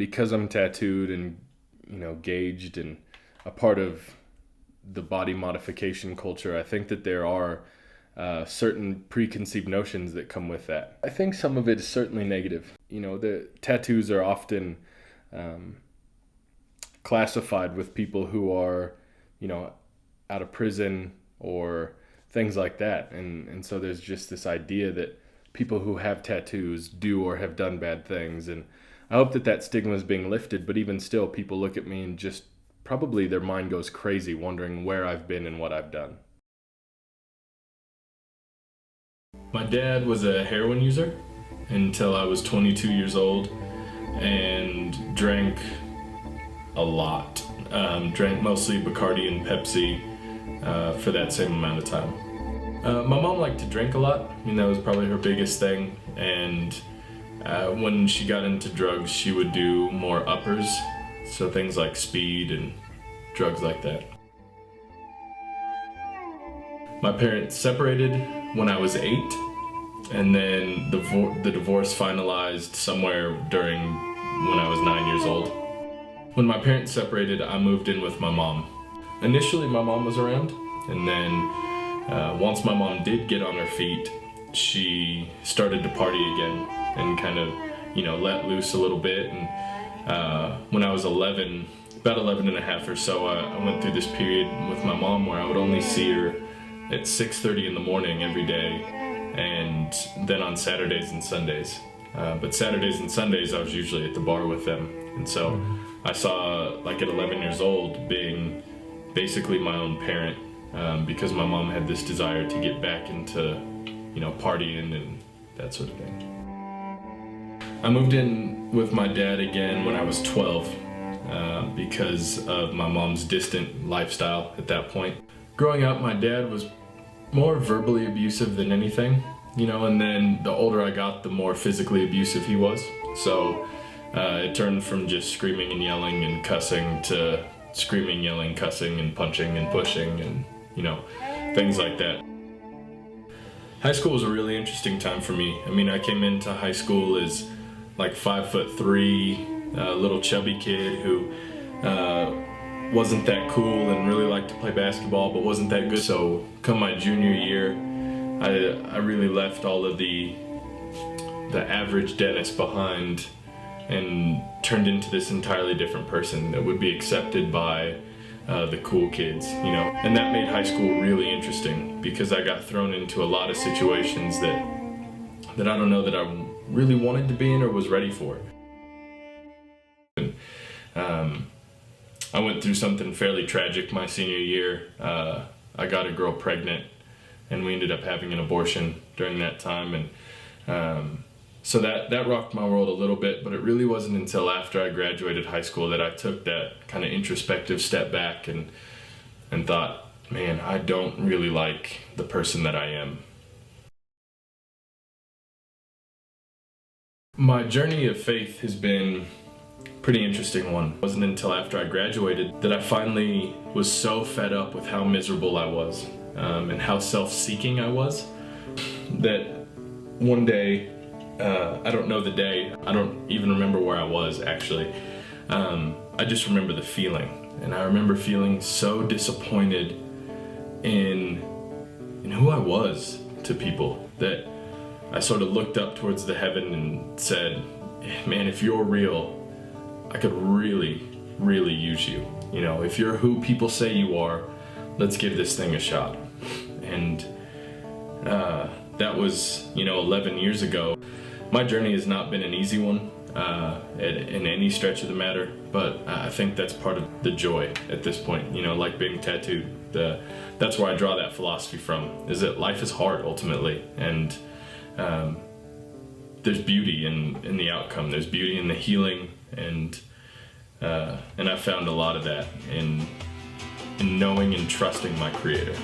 because I'm tattooed and, gauged and a part of the body modification culture, I think that there are certain preconceived notions that come with that. I think some of it is certainly negative. The tattoos are often classified with people who are, out of prison or things like that. And so there's just this idea that people who have tattoos do or have done bad things. And I hope that stigma is being lifted, but even still, people look at me and just probably their mind goes crazy wondering where I've been and what I've done. My dad was a heroin user until I was 22 years old and drank a lot. Drank mostly Bacardi and Pepsi for that same amount of time. My mom liked to drink a lot. That was probably her biggest thing. And when she got into drugs, she would do more uppers. So things like speed and drugs like that. My parents separated when I was 8, and then the divorce finalized somewhere during when I was 9 years old. When my parents separated, I moved in with my mom. Initially, my mom was around, and then once my mom did get on her feet, she started to party again and kind of, let loose a little bit. And when I was 11, about 11 and a half or so, I went through this period with my mom where I would only see her at 6:30 in the morning every day, and then on Saturdays and Sundays. But Saturdays and Sundays, I was usually at the bar with them. And so I saw, like at 11 years old, being basically my own parent, because my mom had this desire to get back into, partying and that sort of thing. I moved in with my dad again when I was 12, because of my mom's distant lifestyle at that point. Growing up, my dad was more verbally abusive than anything, and then the older I got, the more physically abusive he was. So it turned from just screaming and yelling and cussing to screaming, yelling, cussing, and punching and pushing and, things like that. High school was a really interesting time for me. I came into high school as like 5'3", little chubby kid who wasn't that cool and really liked to play basketball but wasn't that good. So come my junior year, I really left all of the average Dennis behind and turned into this entirely different person that would be accepted by the cool kids, And that made high school really interesting because I got thrown into a lot of situations that I don't know that I really wanted to be in or was ready for. I went through something fairly tragic my senior year. I got a girl pregnant and we ended up having an abortion during that time. And so that rocked my world a little bit, but it really wasn't until after I graduated high school that I took that kind of introspective step back and thought, man, I don't really like the person that I am. My journey of faith has been a pretty interesting one. It wasn't until after I graduated that I finally was so fed up with how miserable I was and how self-seeking I was that one day, I don't know the day, I don't even remember where I was actually, I just remember the feeling, and I remember feeling so disappointed in who I was to people that I sort of looked up towards the heaven and said, man, if you're real, I could really, really use you. If you're who people say you are, let's give this thing a shot. And that was, 11 years ago. My journey has not been an easy one in any stretch of the matter, but I think that's part of the joy at this point, like being tattooed. That's where I draw that philosophy from, is that life is hard ultimately, and there's beauty in the outcome. There's beauty in the healing, and I found a lot of that in knowing and trusting my Creator.